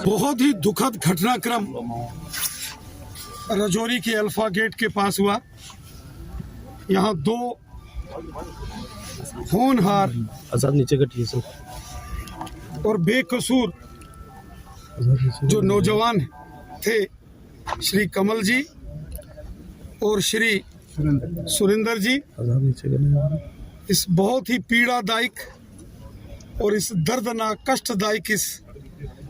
बहुत ही दुखद घटनाक्रम रजौरी के अल्फा गेट के पास हुआ। यहाँ दो होनहार नीचे और बेकसूर जो नौजवान थे, श्री कमल जी और श्री सुरेंद्र जी, इस बहुत ही पीड़ादायक और इस दर्दनाक कष्टदायक इस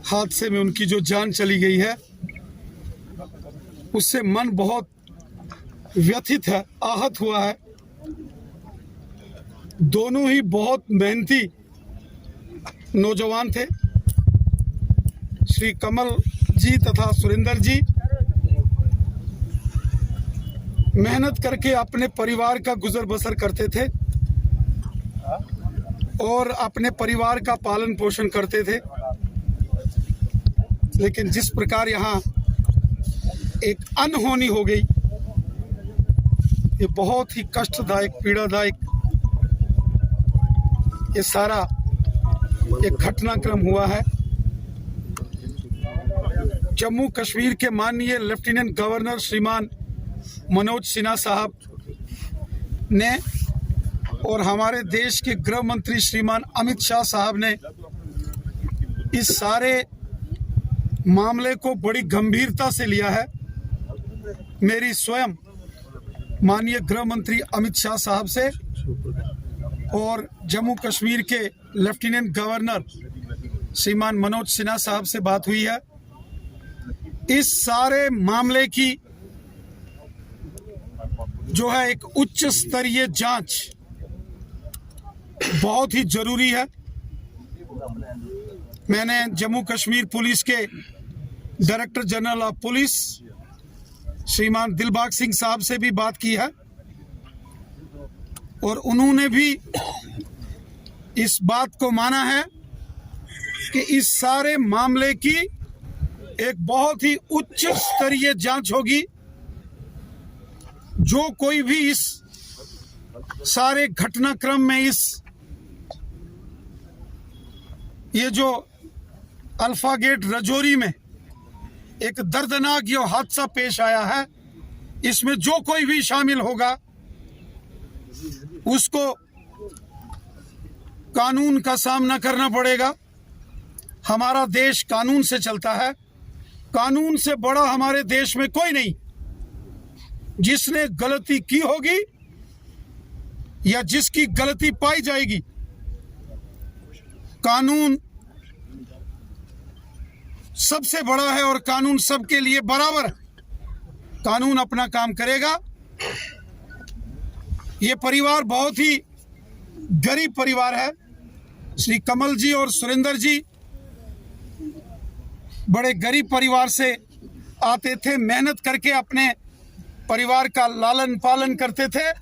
हादसे में उनकी जो जान चली गई है, उससे मन बहुत व्यथित है, आहत हुआ है। दोनों ही बहुत मेहनती नौजवान थे। श्री कमल जी तथा सुरेंद्र जी मेहनत करके अपने परिवार का गुजर बसर करते थे और अपने परिवार का पालन पोषण करते थे। लेकिन जिस प्रकार यहाँ एक अनहोनी हो गई, ये बहुत ही कष्टदायक, पीड़ादायक ये सारा एक घटनाक्रम हुआ है। जम्मू कश्मीर के माननीय लेफ्टिनेंट गवर्नर श्रीमान मनोज सिन्हा साहब ने और हमारे देश के गृह मंत्री श्रीमान अमित शाह साहब ने इस सारे मामले को बड़ी गंभीरता से लिया है। मेरी स्वयं माननीय गृह मंत्री अमित शाह साहब से और जम्मू कश्मीर के लेफ्टिनेंट गवर्नर श्रीमान मनोज सिन्हा साहब से बात हुई है। इस सारे मामले की जो है एक उच्च स्तरीय जांच बहुत ही जरूरी है। मैंने जम्मू कश्मीर पुलिस के डायरेक्टर जनरल ऑफ पुलिस श्रीमान दिलबाग सिंह साहब से भी बात की है और उन्होंने भी इस बात को माना है कि इस सारे मामले की एक बहुत ही उच्च स्तरीय जांच होगी। जो कोई भी इस सारे घटनाक्रम में ये जो अल्फा गेट रजौरी में एक दर्दनाक ये हादसा पेश आया है, इसमें जो कोई भी शामिल होगा उसको कानून का सामना करना पड़ेगा। हमारा देश कानून से चलता है, कानून से बड़ा हमारे देश में कोई नहीं। जिसने गलती की होगी या जिसकी गलती पाई जाएगी, कानून सबसे बड़ा है और कानून सबके लिए बराबर है। कानून अपना काम करेगा। ये परिवार बहुत ही गरीब परिवार है। श्री कमल जी और सुरेंद्र जी बड़े गरीब परिवार से आते थे, मेहनत करके अपने परिवार का लालन पालन करते थे।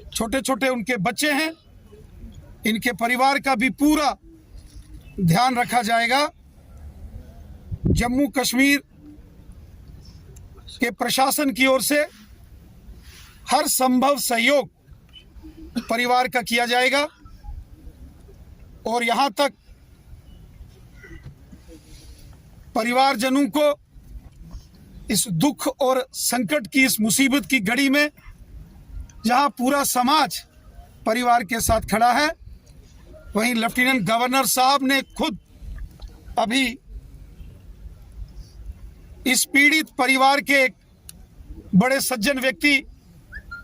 छोटे छोटे उनके बच्चे हैं, इनके परिवार का भी पूरा ध्यान रखा जाएगा। जम्मू कश्मीर के प्रशासन की ओर से हर संभव सहयोग परिवार का किया जाएगा और यहां तक परिवारजनों को इस दुख और संकट की, इस मुसीबत की घड़ी में जहां पूरा समाज परिवार के साथ खड़ा है, वहीं लेफ्टिनेंट गवर्नर साहब ने खुद अभी इस पीड़ित परिवार के एक बड़े सज्जन व्यक्ति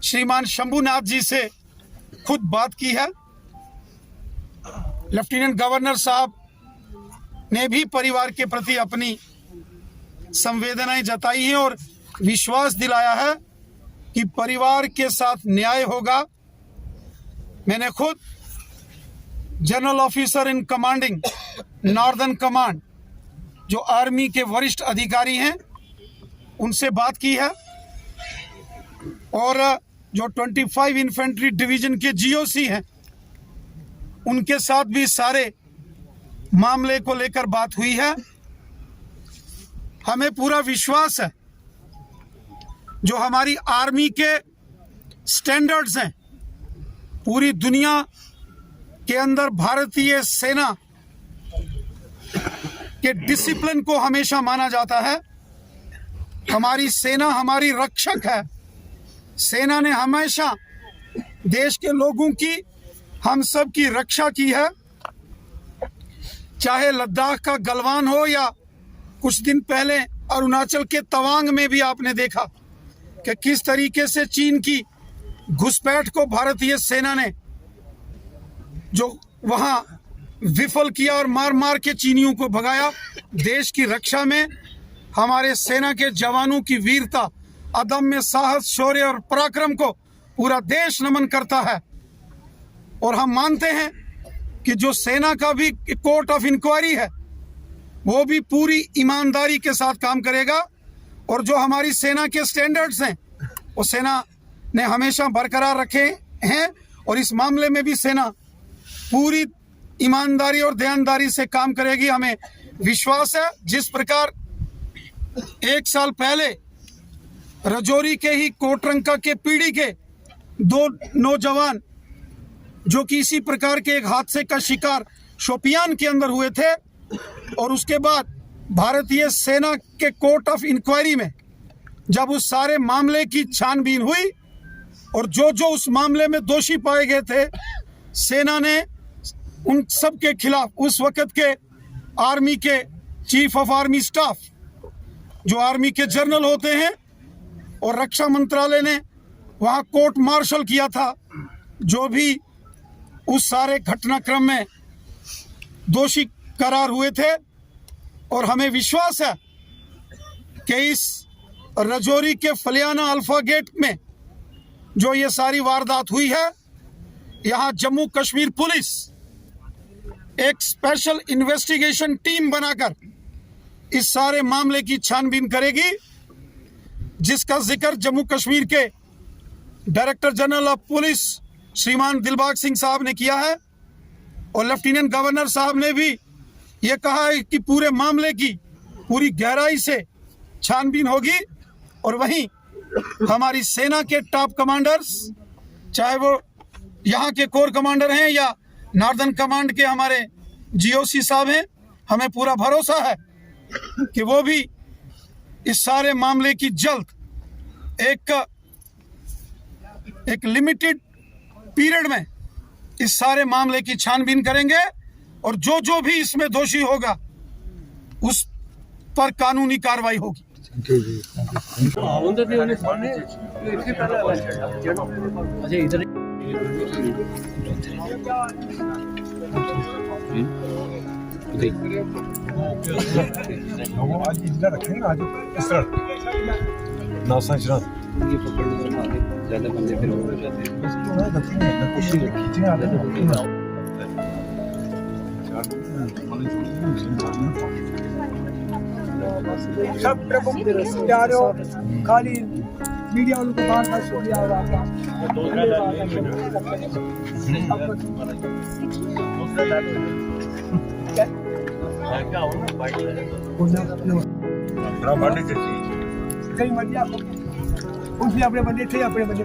श्रीमान शंभुनाथ जी से खुद बात की है। लेफ्टिनेंट गवर्नर साहब ने भी परिवार के प्रति अपनी संवेदनाएं जताई हैं और विश्वास दिलाया है कि परिवार के साथ न्याय होगा। मैंने खुद general officer in commanding northern command, जो आर्मी के वरिष्ठ अधिकारी हैं, उनसे बात की है और जो 25 इन्फेंट्री डिवीजन के जीओसी हैं उनके साथ भी सारे मामले को लेकर बात हुई है। हमें पूरा विश्वास है जो हमारी आर्मी के स्टैंडर्ड्स हैं, पूरी दुनिया के अंदर भारतीय सेना के डिसिप्लिन को हमेशा माना जाता है। हमारी सेना हमारी रक्षक है। सेना ने हमेशा देश के लोगों की, हम सब की रक्षा की है। चाहे लद्दाख का गलवान हो या कुछ दिन पहले अरुणाचल के तवांग में भी आपने देखा कि किस तरीके से चीन की घुसपैठ को भारतीय सेना ने जो वहां विफल किया और मार मार के चीनियों को भगाया। देश की रक्षा में हमारे सेना के जवानों की वीरता, अदम्य साहस, शौर्य और पराक्रम को पूरा देश नमन करता है। और हम मानते हैं कि जो सेना का भी कोर्ट ऑफ इंक्वायरी है वो भी पूरी ईमानदारी के साथ काम करेगा। और जो हमारी सेना के स्टैंडर्ड्स हैं वो सेना ने हमेशा बरकरार रखे हैं और इस मामले में भी सेना पूरी ईमानदारी और ध्यानदारी से काम करेगी। हमें विश्वास है जिस प्रकार 1 साल पहले राजौरी के ही कोटरंका के पीढ़ी के 2 नौजवान जो कि इसी प्रकार के एक हादसे का शिकार शोपियान के अंदर हुए थे और उसके बाद भारतीय सेना के कोर्ट ऑफ इंक्वायरी में जब उस सारे मामले की छानबीन हुई और जो उस मामले में दोषी पाए गए थे, सेना ने उन सब के खिलाफ उस वक्त के आर्मी के चीफ ऑफ आर्मी स्टाफ जो आर्मी के जनरल होते हैं और रक्षा मंत्रालय ने वहां कोर्ट मार्शल किया था जो भी उस सारे घटनाक्रम में दोषी करार हुए थे। और हमें विश्वास है कि इस राजौरी के फलियाना अल्फा गेट में जो ये सारी वारदात हुई है, यहाँ जम्मू कश्मीर पुलिस एक स्पेशल इन्वेस्टिगेशन टीम बनाकर इस सारे मामले की छानबीन करेगी, जिसका जिक्र जम्मू कश्मीर के डायरेक्टर जनरल ऑफ पुलिस श्रीमान दिलबाग सिंह साहब ने किया है। और लेफ्टिनेंट गवर्नर साहब ने भी ये कहा है कि पूरे मामले की पूरी गहराई से छानबीन होगी। और वहीं हमारी सेना के टॉप कमांडर्स, चाहे वो यहाँ के कोर कमांडर हैं या नॉर्दर्न कमांड के हमारे जीओसी साहब हैं, हमें पूरा भरोसा है कि वो भी इस सारे मामले की जल्द एक लिमिटेड पीरियड में इस सारे मामले की छानबीन करेंगे और जो भी इसमें दोषी होगा उस पर कानूनी कार्रवाई होगी। आज इधर रखेंगे आज इस तरह नासा चला ये पकड़ने ज्यादा बंदे फिर हो जाते हैं खींचने आते हैं। सब प्रमुख प्यारो खाली मीडिया उनको बात बात शुक्रिया और आपका कई मर्जी आपको अपने बंदे थे अपने बंदे